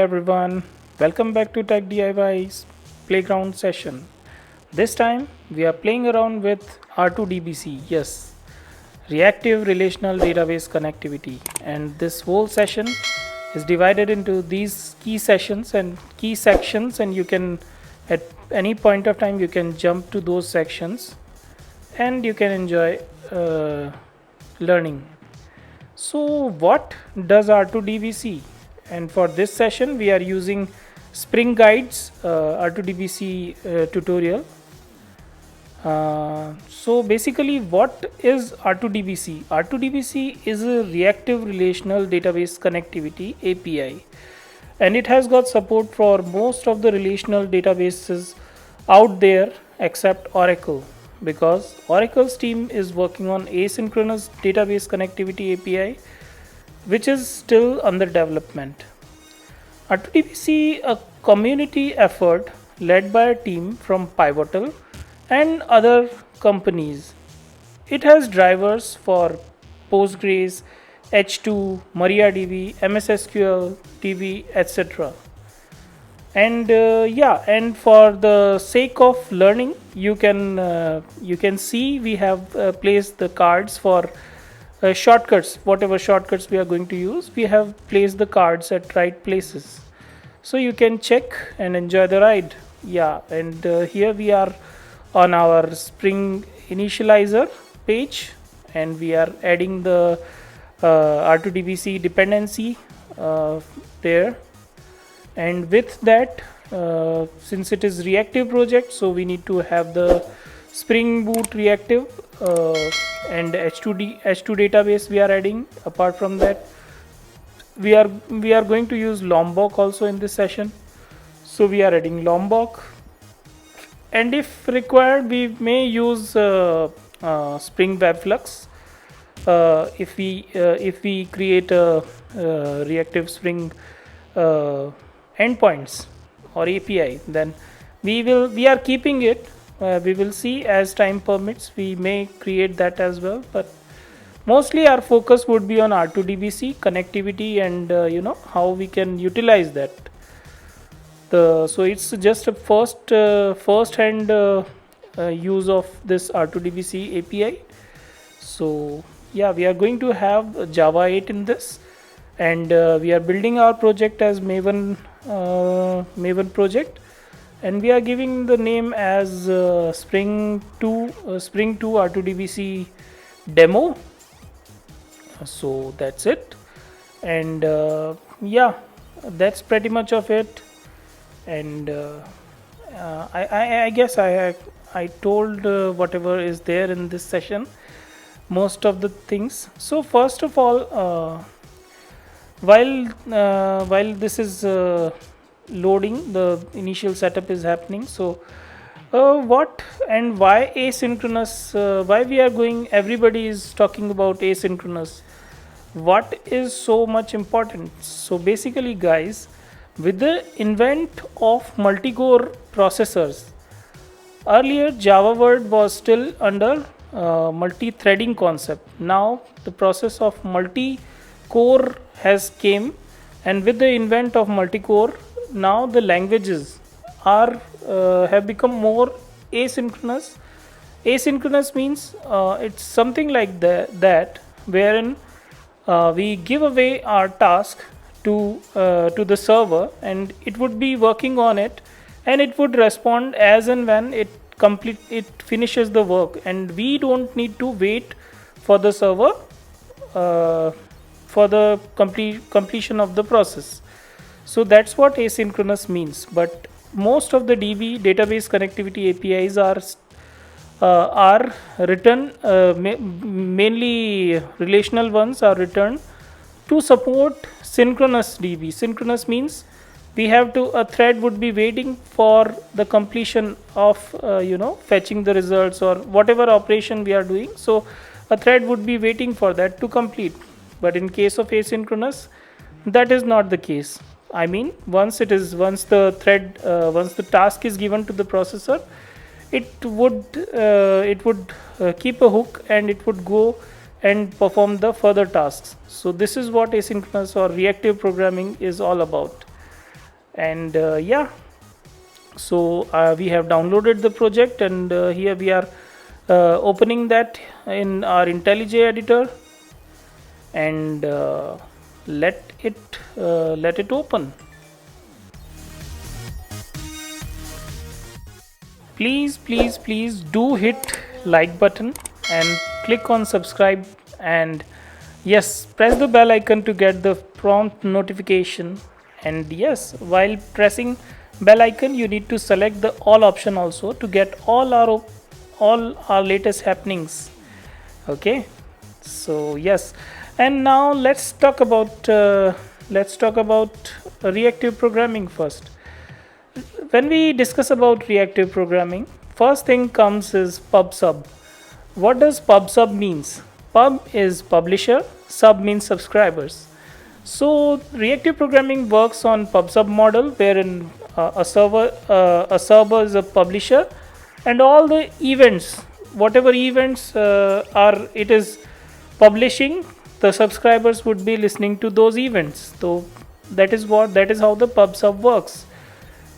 everyone, welcome back to Tech DIY's playground session. This time we are playing around with R2DBC, yes, reactive relational database connectivity. And this whole session is divided into these key sessions and key sections, and you can at any point of time you can jump to those sections and you can enjoy learning. So, what does R2DBC? And for this session, we are using Spring Guides R2DBC tutorial. So, basically, what is R2DBC? R2DBC is a reactive relational database connectivity API, and it has got support for most of the relational databases out there except Oracle, because Oracle's team is working on asynchronous database connectivity API, which is still under development. R2DBC, a community effort led by a team from Pivotal and other companies. It has drivers for Postgres, H2, MariaDB, MS SQL, DB, etc. And for the sake of learning, you can see we have placed the cards for shortcuts. Whatever shortcuts we are going to use, we have placed the cards at right places, so you can check and enjoy the ride. Yeah, and here we are on our Spring initializer page, and we are adding the R2DBC dependency there. And with that, since it is reactive project, so we need to have the Spring Boot reactive and H2 database we are adding. Apart from that, we are going to use Lombok also in this session, so we are adding Lombok, and if required we may use Spring Webflux if we create a reactive Spring endpoints or API, then we are keeping it. We will see as time permits, we may create that as well, but mostly our focus would be on R2DBC connectivity, and how we can utilize that. So it's just a first hand use of this R2DBC API. So yeah, we are going to have Java 8 in this, and we are building our project as Maven project, and we are giving the name as Spring 2 R2DBC demo. So that's it, and yeah, that's pretty much of it. And I guess I told whatever is there in this session, most of the things. So first of all, while this is loading, the initial setup is happening. So what and why asynchronous? Why we are going? Everybody is talking about asynchronous. What is so much important? So basically, guys, with the invent of multi-core processors, earlier Java word was still under multi-threading concept. Now the process of multi-core has came, and with the invent of multi-core, now the languages are have become more asynchronous. Asynchronous means it's something like that wherein we give away our task to the server, and it would be working on it, and it would respond as and when it finishes the work, and we don't need to wait for the server uh, for the completion of the process. So that's what asynchronous means. But most of the database connectivity APIs are written, mainly relational ones are written to support synchronous DB. Synchronous means we have to a thread would be waiting for the completion of fetching the results or whatever operation we are doing. So a thread would be waiting for that to complete. But in case of asynchronous, that is not the case. I mean, once the task is given to the processor, it would keep a hook, and it would go and perform the further tasks. So this is what asynchronous or reactive programming is all about. And yeah, so we have downloaded the project, and here we are opening that in our IntelliJ editor, and let it open. Please do hit like button and click on subscribe, and yes, press the bell icon to get the prompt notification. And yes, while pressing bell icon, you need to select the all option also to get all our latest happenings. Okay, so yes, and now let's talk about reactive programming first. When we discuss about reactive programming, first thing comes is pub sub. What does pub sub means? Pub is publisher, sub means subscribers. So reactive programming works on pub sub model, wherein a server is a publisher, and all the events, whatever events are it is publishing, the subscribers would be listening to those events. So that is how the pub sub works.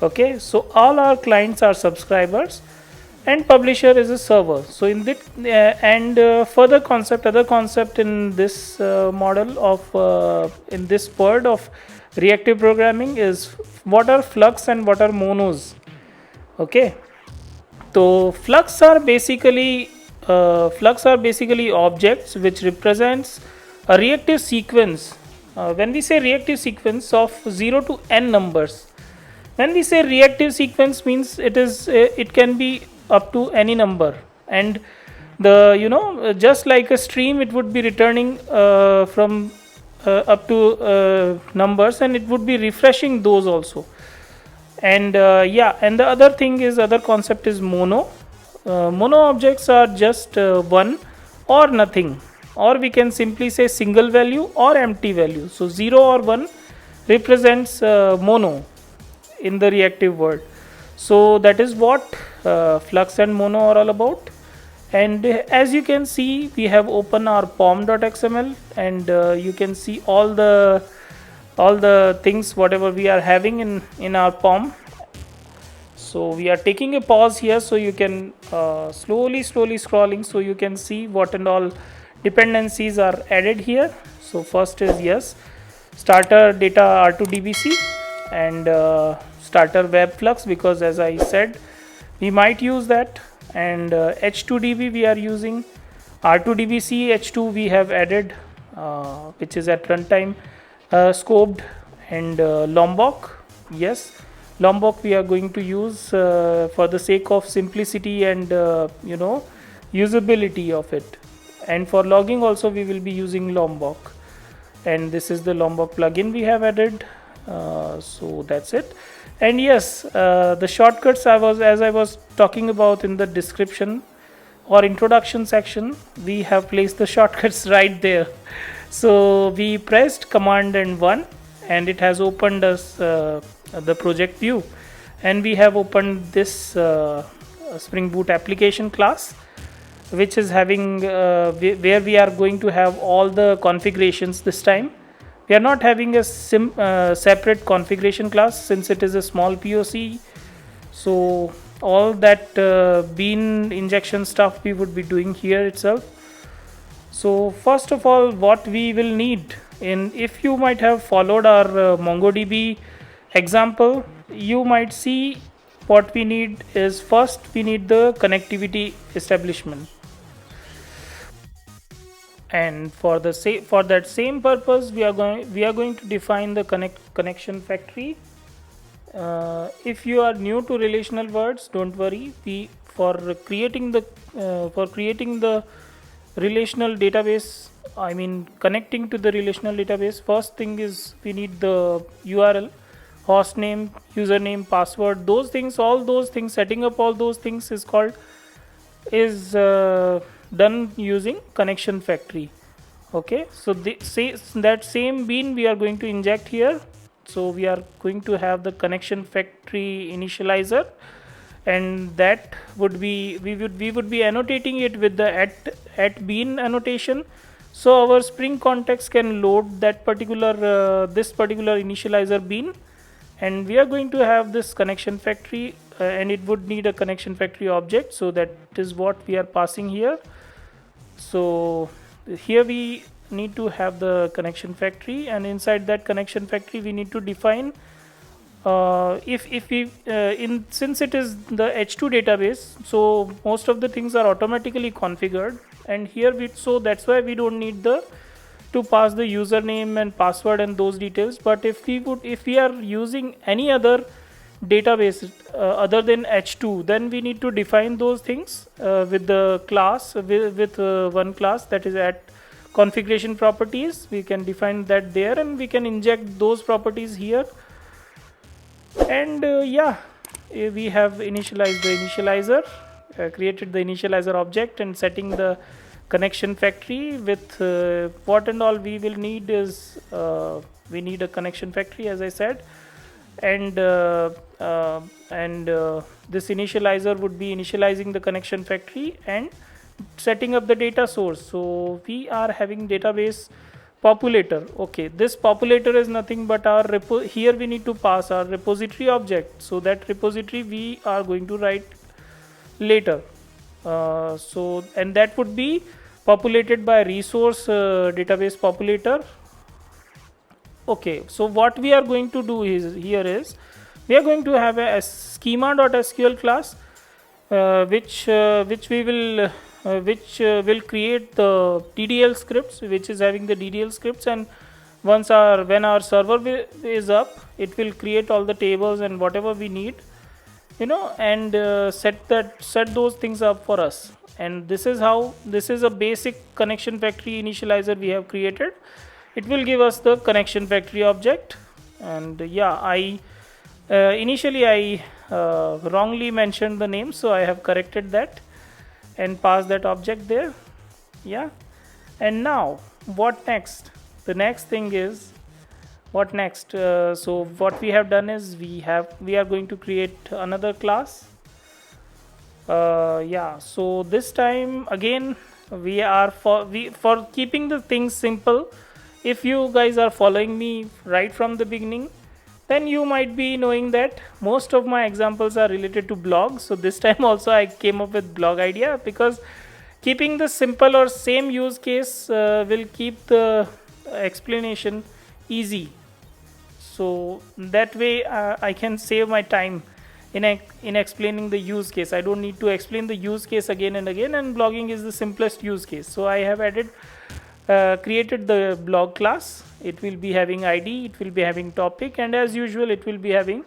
Okay, so all our clients are subscribers, and publisher is a server. So in this and further concept other concept in this model of in this word of reactive programming is what are flux and what are monos. Okay, so flux are basically objects which represents a reactive sequence. When we say reactive sequence of 0 to n numbers, when we say reactive sequence means it can be up to any number, and the just like a stream, it would be returning from up to numbers, and it would be refreshing those also. And yeah, and the other concept is mono. Mono objects are just one or nothing, or we can simply say single value or empty value. So 0 or 1 represents mono in the reactive world. So that is what flux and mono are all about. And as you can see, we have opened our pom.xml, and you can see all the things whatever we are having in our pom. So we are taking a pause here, so you can slowly scrolling, so you can see what and all dependencies are added here. So first is, yes, starter data R2DBC, and starter web flux, because as I said, we might use that. And H2DB we are using, R2DBC H2 we have added, which is at runtime scoped, and Lombok, yes, Lombok we are going to use for the sake of simplicity and usability of it. And for logging also we will be using Lombok, and this is the Lombok plugin we have added. So that's it. And yes, the shortcuts as I was talking about in the description or introduction section, we have placed the shortcuts right there. So we pressed command and 1, and it has opened us the project view, and we have opened this Spring Boot application class, which is having where we are going to have all the configurations. This time we are not having a separate configuration class, since it is a small POC. So all that bean injection stuff we would be doing here itself. So first of all, what we will need, if you might have followed our MongoDB example, you might see what we need is, first we need the connectivity establishment. And for that same purpose, we are going to define the connection factory. If you are new to relational words, don't worry. For creating the relational database, I mean connecting to the relational database, first thing is we need the URL, host name, username, password, those things, all those things. Setting up all those things is done using connection factory. Okay, so that same bean we are going to inject here. So we are going to have the connection factory initializer, and that would be we would be annotating it with the at bean annotation, so our Spring context can load that particular this particular initializer bean, and we are going to have this connection factory, and it would need a connection factory object, so that is what we are passing here. So here we need to have the connection factory, and inside that connection factory we need to define, if we in since it is the H2 database, so most of the things are automatically configured, and here so that's why we don't need the to pass the username and password and those details. But if we are using any other database other than H2, then we need to define those things with the class, with one class, that is at configuration properties. We can define that there, and we can inject those properties here. And we have initialized the initializer, created the initializer object, and setting the connection factory with what and all we will need is we need a connection factory, as I said, and this initializer would be initializing the connection factory and setting up the data source. So we are having database populator. Okay, this populator is nothing but our here we need to pass our repository object, so that repository we are going to write later. So and that would be populated by resource database populator. Okay, so what we are going to do is we are going to have a schema.sql class, which we will create the DDL scripts, which is having the DDL scripts, and when our server is up, it will create all the tables and whatever we need, and set those things up for us. And this is a basic connection factory initializer we have created. It will give us the connection factory object. And initially I wrongly mentioned the name, so I have corrected that and passed that object there. And now what next? The next thing is, what next? So what we have done is we are going to create another class. So this time again we are for keeping the things simple. If you guys are following me right from the beginning, then you might be knowing that most of my examples are related to blogs. So this time also I came up with blog idea, because keeping the simple or same use case will keep the explanation easy. So that way I can save my time in explaining the use case. I don't need to explain the use case again and again, and blogging is the simplest use case. So I have created the blog class. It will be having ID, it will be having topic, and as usual it will be having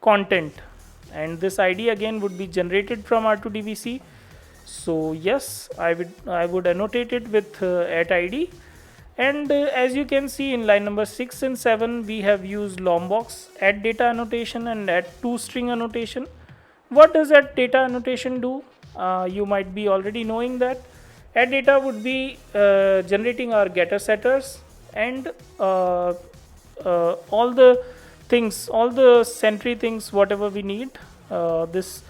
content. And this ID again would be generated from R2DBC. So yes, I would annotate it with at ID. And as you can see in line number 6 and 7, we have used Lombok's add data annotation and add toString annotation. What does that data annotation do? You might be already knowing that. Add data would be generating our getter setters and all the things, all the sentry things, whatever we need. This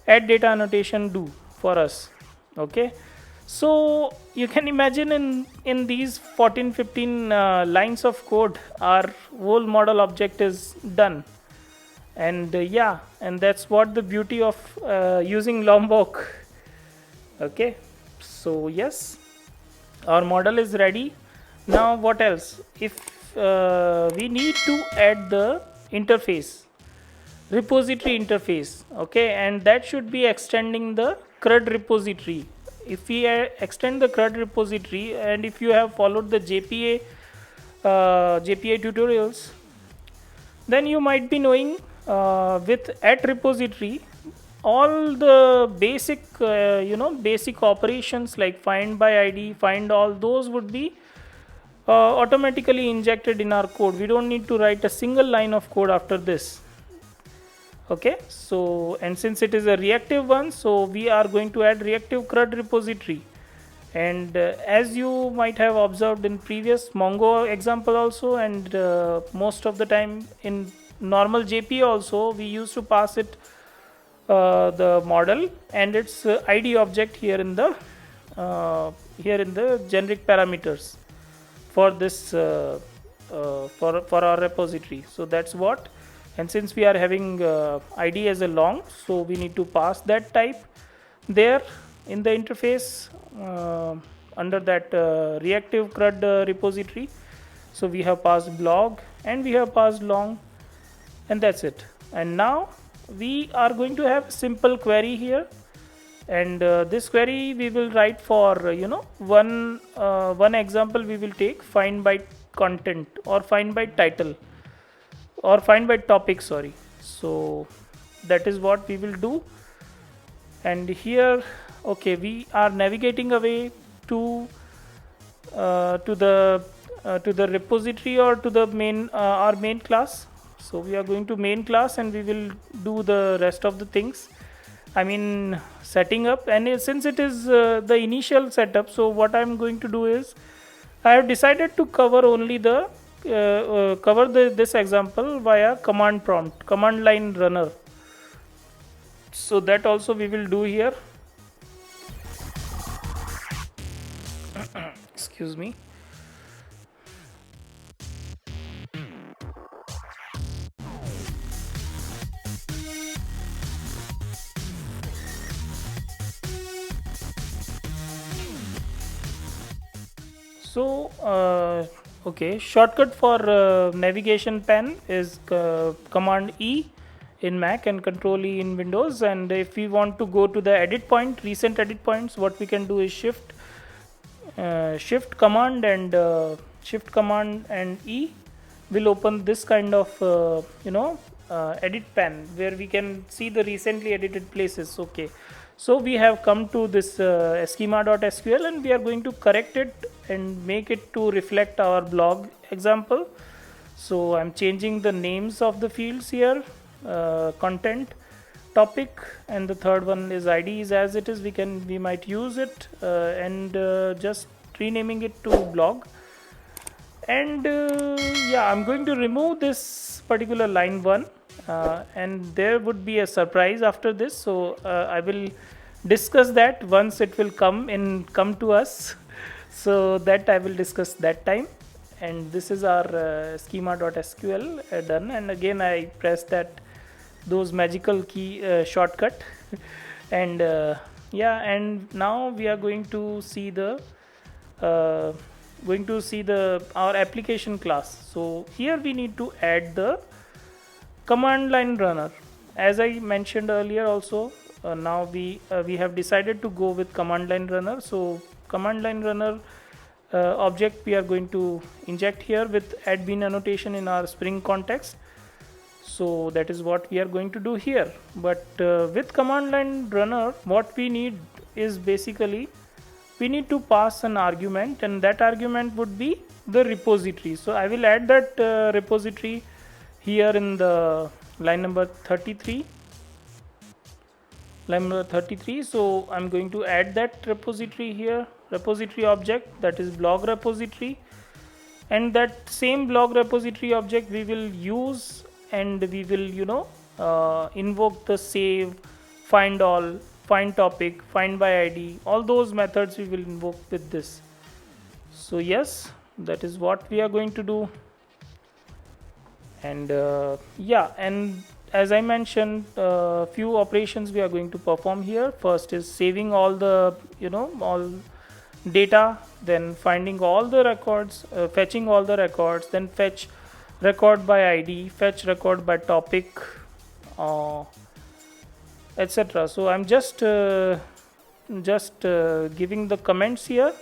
add data annotation do for us. Okay, so you can imagine in these 14-15 lines of code, our whole model object is done. And and that's what the beauty of using Lombok. Okay, so yes, our model is ready. Now what else? If we need to add the interface, repository interface, okay, and that should be extending the CRUD repository. If we extend the CRUD repository, and if you have followed the JPA tutorials, then you might be knowing with at repository, all the basic basic operations like find by ID, find all, those would be automatically injected in our code. We don't need to write a single line of code after this. Okay, so and since it is a reactive one, so we are going to add reactive CRUD repository. And as you might have observed in previous Mongo example also, and most of the time in normal JP also, we used to pass it the model and its ID object here in the generic parameters for this for our repository. So that's what and since we are having id as a long, so we need to pass that type there in the interface uh, under that reactive crud repository. So we have passed blog and we have passed long, and that's it. And now we are going to have a simple query here, and this query we will write for one example. We will take find by content or find by title or find by topic, sorry. So that is what we will do. And here, okay, we are navigating away to to the repository or to the main our main class. So we are going to main class and we will do the rest of the things, I mean setting up. And since it is the initial setup, so what I'm going to do is I have decided to cover only the cover this example via command prompt, command line runner. So that also we will do here. Excuse me. So okay, shortcut for navigation pen is command E in Mac and control E in Windows. And if we want to go to the edit point, recent edit points, what we can do is shift command and E will open this kind of edit pan where we can see the recently edited places. Okay, so we have come to this schema.sql and we are going to correct it and make it to reflect our blog example. So I'm changing the names of the fields here, content, topic, and the third one is id is as it is. We might use it and just renaming it to blog. And yeah, I'm going to remove this particular line 1 and there would be a surprise after this. So I will discuss that once it will come to us. So that I will discuss that time. And this is our schema.sql done. And again I press those magical key shortcut and yeah, and now we are going to see uh, our application class. So here we need to add the command line runner. As I mentioned earlier also, now we have decided to go with command line runner. So command line runner object we are going to inject here with add bean annotation in our Spring context. So that is what we are going to do here. But with command line runner, what we need is basically we need to pass an argument, and that argument would be the repository. So I will add that repository here in the line number 33. So I'm going to add that repository here, repository object, that is blog repository. And that same blog repository object we will use, and we will invoke the save, find all, find topic, find by id, all those methods we will invoke with this. So yes, that is what we are going to do. And yeah, and as I mentioned, few operations we are going to perform here. First is saving all the all data, then finding all the records, fetching all the records, then fetch record by id, fetch record by topic, etc. So I'm just giving the comments here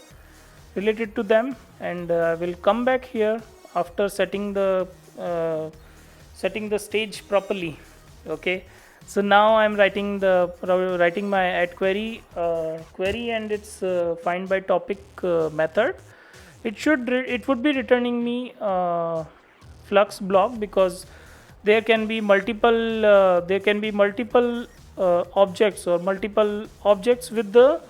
related to them, and I will come back here after setting the stage properly. Okay, so now I'm writing my add query and its find by topic method. It would be returning me flux block, because there can be multiple objects or multiple objects with the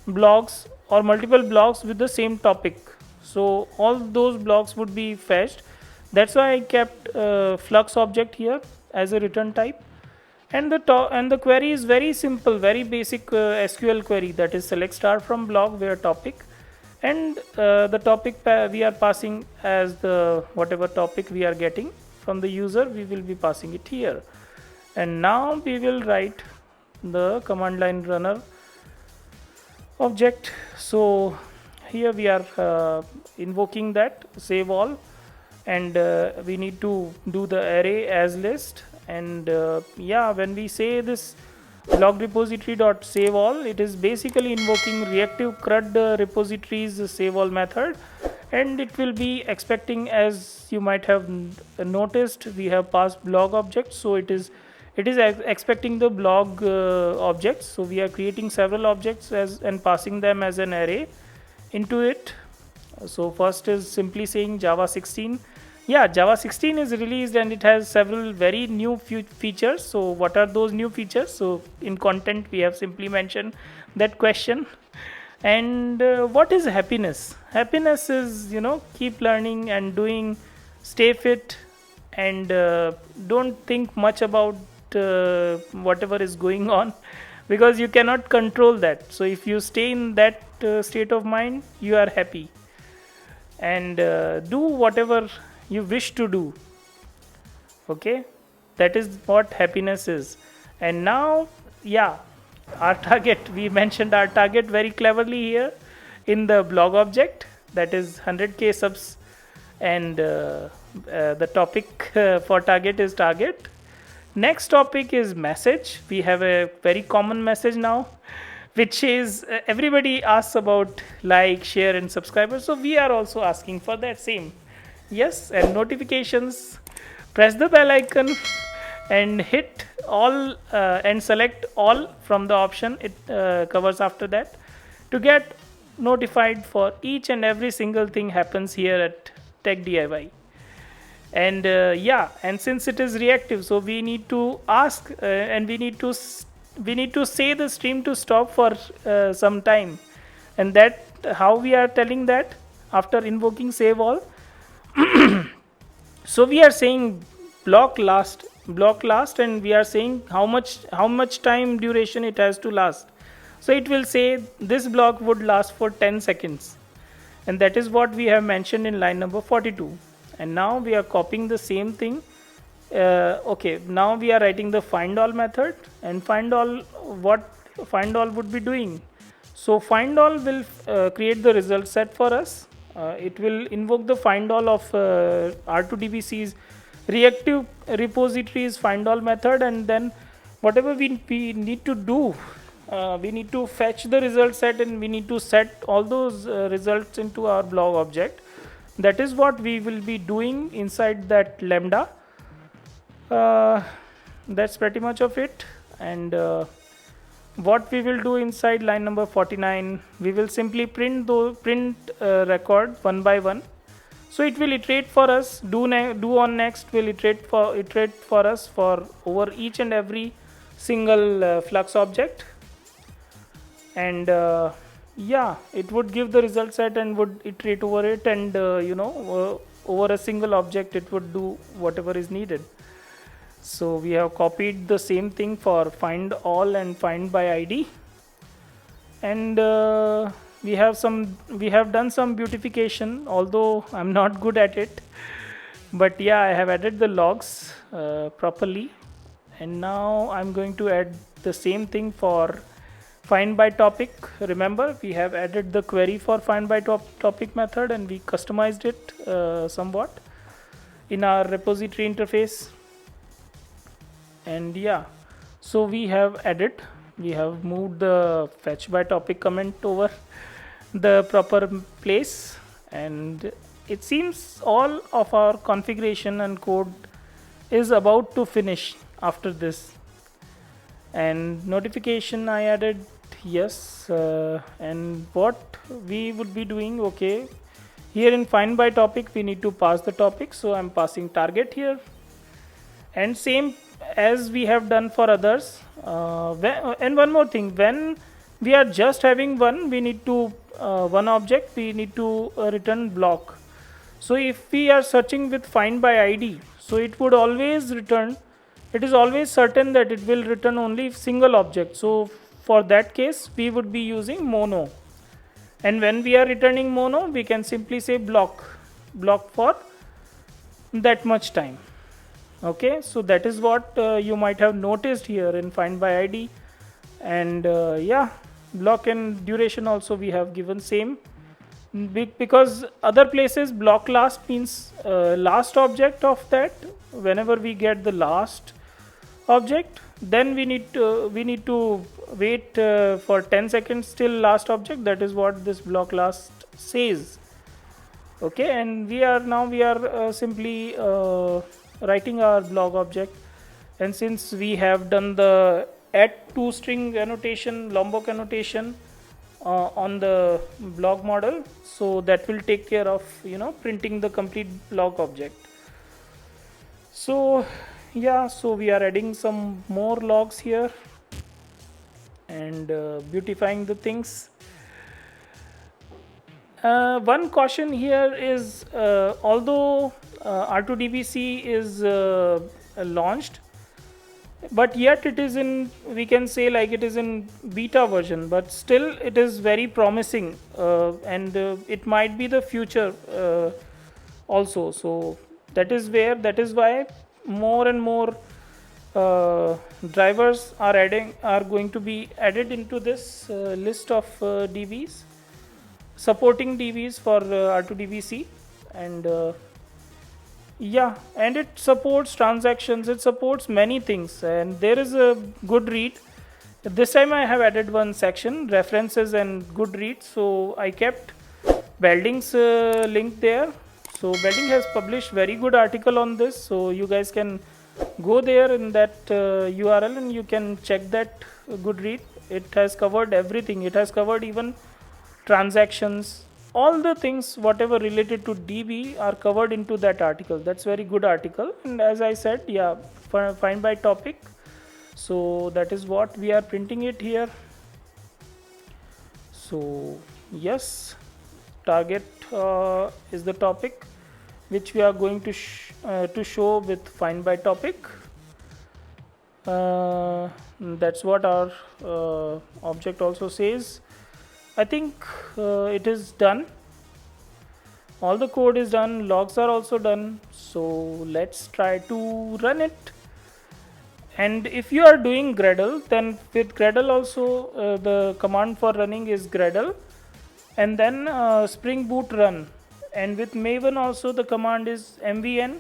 blogs, or multiple blogs with the same topic. So all those blogs would be fetched. That's why I kept flux object here as a return type. And the query is very simple, very basic SQL query, that is select star from blog where topic, and the topic we are passing as the whatever topic we are getting from the user, we will be passing it here. And now we will write the command line runner object. So here we are invoking that save all, and we need to do the array as list. And yeah, when we say this log repository dot save all, it is basically invoking reactive CRUD repositories save all method, and it will be expecting, as you might have noticed, we have passed blog object, so it is expecting the blog objects. So we are creating several objects as and passing them as an array into it. So first is simply saying Java 16. Yeah, Java 16 is released and it has several very new features. So what are those new features? So in content we have simply mentioned that question. And what is happiness? Happiness is, keep learning and doing, stay fit, and don't think much about whatever is going on, because you cannot control that. So if you stay in that state of mind, you are happy, and do whatever you wish to do. Okay, that is what happiness is. And now, yeah, our target, we mentioned our target very cleverly here in the blog object, that is 100k subs, and the topic for target is target. Next topic is message. We have a very common message now, which is everybody asks about like, share, and subscribers. So we are also asking for that same. Yes, and notifications. Press the bell icon and hit all and select all from the option it covers after that, to get notified for each and every single thing happens here at Tech DIY. And yeah, and since it is reactive, so we need to ask and we need to say the stream to stop for some time, and that how we are telling that after invoking save all. So we are saying block last, and we are saying how much time duration it has to last. So it will say this block would last for 10 seconds, and that is what we have mentioned in line number 42. And now we are copying the same thing. Okay, now we are writing the find all method, and find all, what find all would be doing. So find all will create the result set for us. It will invoke the find all of R2DBC's reactive repositories find all method, and then whatever we need to do, we need to fetch the result set, and we need to set all those results into our blog object. That is what we will be doing inside that lambda. That's pretty much of it. And what we will do inside line number 49, we will simply print record one by one. So it will iterate for us. Do on next will iterate for us for over each and every single flux object. And yeah, it would give the result set and would iterate over it, and over a single object it would do whatever is needed. So we have copied the same thing for find all and find by ID, and we have done some beautification, although I'm not good at it, but yeah, I have added the logs properly. And now I'm going to add the same thing for find by topic. Remember, we have added the query for find by topic method, and we customized it somewhat in our repository interface. And yeah, so we have moved the fetch by topic comment over the proper place, and it seems all of our configuration and code is about to finish after this. And notification I added, yes. And what we would be doing, okay, here in find by topic we need to pass the topic, so I'm passing target here, and same as we have done for others. And one more thing, when we are just having one, we need to one object, we need to return block. So if we are searching with find by ID, so it would always return, it is always certain that it will return only single object. So for that case we would be using mono, and when we are returning mono, we can simply say block for that much time. Okay, so that is what you might have noticed here in find by id. And yeah, block and duration also we have given same. Because other places block last means last object of that. Whenever we get the last object, then we need to wait for 10 seconds till last object. That is what this block last says. Okay, and we are simply writing our block object. And since we have done the add to string annotation, lombok annotation on the block model, so that will take care of printing the complete block object. So yeah, so we are adding some more logs here and beautifying the things. One caution here is, although R2DBC is launched, but yet it is in, we can say like it is in beta version, but still it is very promising, and it might be the future also. So that is why more and more drivers are going to be added into this list of DBs, supporting DBs for R2DBC. And yeah, and it supports transactions, it supports many things, and there is a good read. This time I have added one section, references and good read, so I kept Belding's link there. So Belding has published very good article on this, so you guys can go there in that URL and you can check that good read. It has covered everything, it has covered even transactions, all the things whatever related to DB are covered into that article. That's very good article. And as I said, yeah, find by topic, so that is what we are printing it here. So yes, target is the topic which we are going to show with find by topic. That's what our object also says. I think it is done. All the code is done, logs are also done. So let's try to run it. And if you are doing Gradle, then with Gradle also the command for running is Gradle and then Spring Boot run. And with Maven also the command is mvn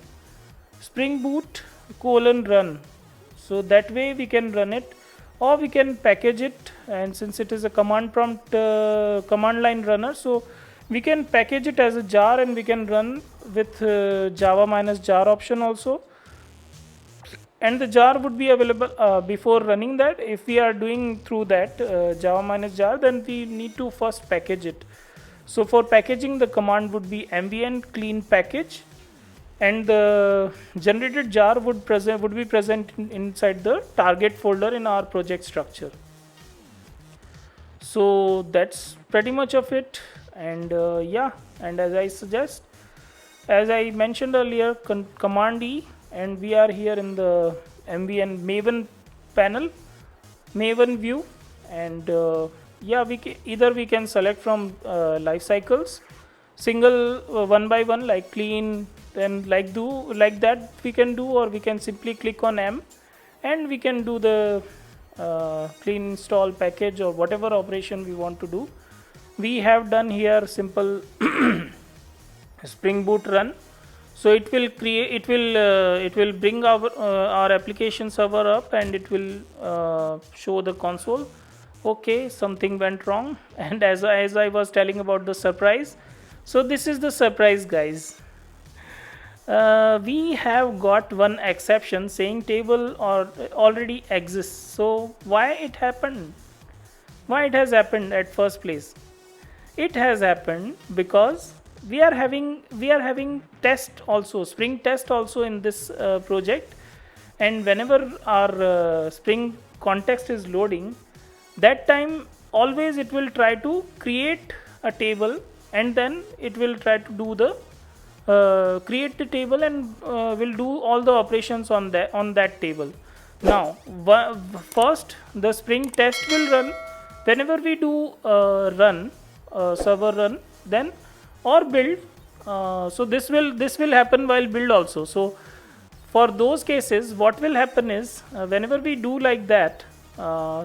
Spring Boot :run. So that way we can run it, or we can package it. And since it is a command prompt command line runner, so we can package it as a jar and we can run with java -jar option also. And the jar would be available before running that. If we are doing through that java -jar, then we need to first package it. So for packaging, the command would be mvn clean package, and the generated jar would be present inside the target folder in our project structure. So that's pretty much of it. And yeah, and as I mentioned earlier, command E, and we are here in the mvn Maven panel, Maven view. And yeah, either we can select from life cycles, single one by one, like clean, then like that we can do, or we can simply click on M and we can do the clean install package or whatever operation we want to do. We have done here simple Spring Boot run. So it will bring our application server up, and it will show the console. Okay, something went wrong. And as I was telling about the surprise, so this is the surprise, guys. We have got one exception saying table or already exists. So why it happened? Why it has happened at first place? It has happened because we are having test also, Spring test also in this project. And whenever our Spring context is loading, that time always it will try to create a table, and then it will try to do the create the table, and will do all the operations on that table. Now first the Spring test will run whenever we do run server run, then or build. So this will happen while build also. So for those cases, what will happen is whenever we do like that,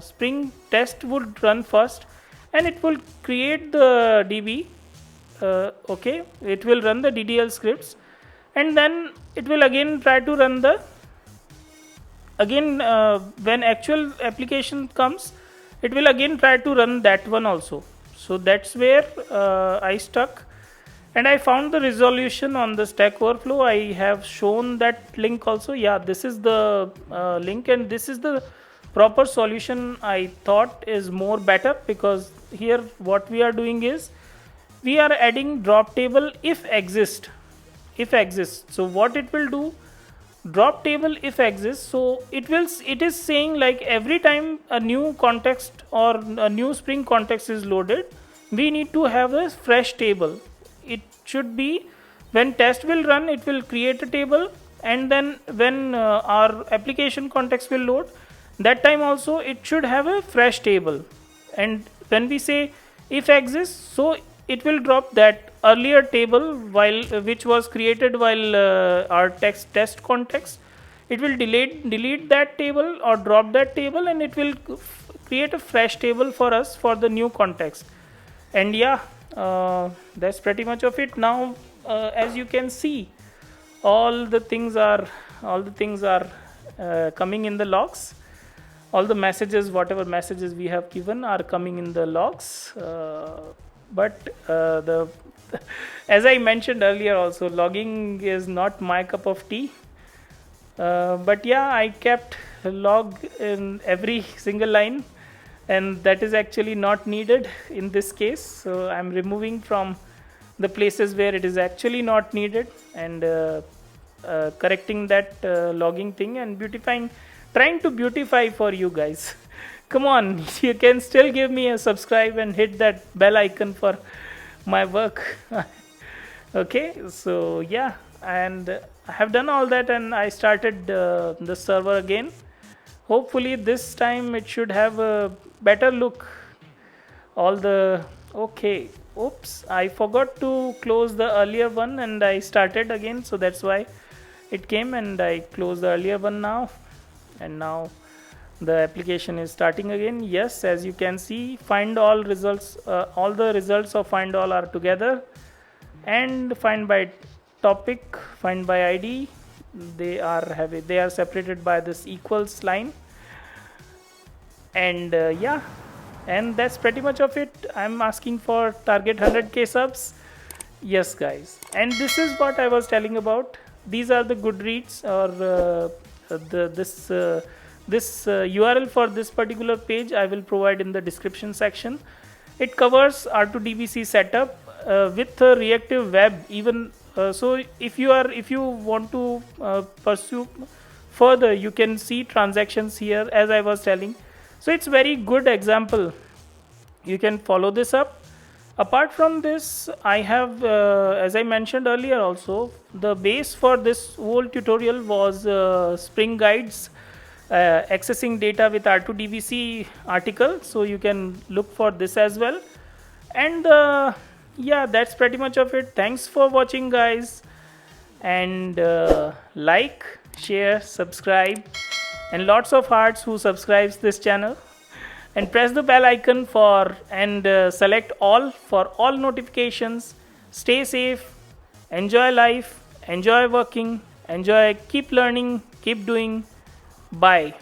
Spring test would run first, and it will create the DB. Okay, it will run the DDL scripts, and then it will again try to run the again when actual application comes, it will again try to run that one also. So that's where I stuck, and I found the resolution on the Stack Overflow. I have shown that link also. Yeah, this is the link, and this is the proper solution I thought is more better, because here what we are doing is we are adding drop table if exist. So what it will do, drop table if exists, so it is saying like every time a new context or a new Spring context is loaded, we need to have a fresh table. It should be when test will run, it will create a table, and then when our application context will load, that time also it should have a fresh table. And when we say if exists, so it will drop that earlier table while which was created while our test context. It will delete that table or drop that table, and it will create a fresh table for us for the new context. And yeah, that's pretty much of it. Now as you can see, all the things are coming in the logs. All the messages, whatever messages we have given, are coming in the logs. But the as I mentioned earlier also, logging is not my cup of tea. But yeah, I kept a log in every single line, and that is actually not needed in this case. So I'm removing from the places where it is actually not needed, and correcting that logging thing and beautifying, trying to beautify for you guys. Come on, you can still give me a subscribe and hit that bell icon for my work. Okay, so yeah, and I have done all that, and I started the server again. Hopefully this time it should have a better look. All the okay, oops, I forgot to close the earlier one, and I started again, so that's why it came, and I closed the earlier one now, and now the application is starting again. Yes, as you can see, find all results, all the results of find all are together, and find by topic, find by ID, they are separated by this equals line. And yeah, and that's pretty much of it. I'm asking for target 100k subs. Yes guys, and this is what I was telling about. These are the Goodreads, or this URL for this particular page I will provide in the description section. It covers R2DBC setup with a reactive web even. So if you want to pursue further, you can see transactions here, as I was telling. So it's very good example. You can follow this up. Apart from this, I have, as I mentioned earlier also, the base for this whole tutorial was Spring Guides, accessing data with R2DBC article. So you can look for this as well. And yeah, that's pretty much of it. Thanks for watching guys, and like, share, subscribe, and lots of hearts who subscribes this channel, and press the bell icon for and select all for all notifications. Stay safe, enjoy life, enjoy working, enjoy, keep learning, keep doing. Bye.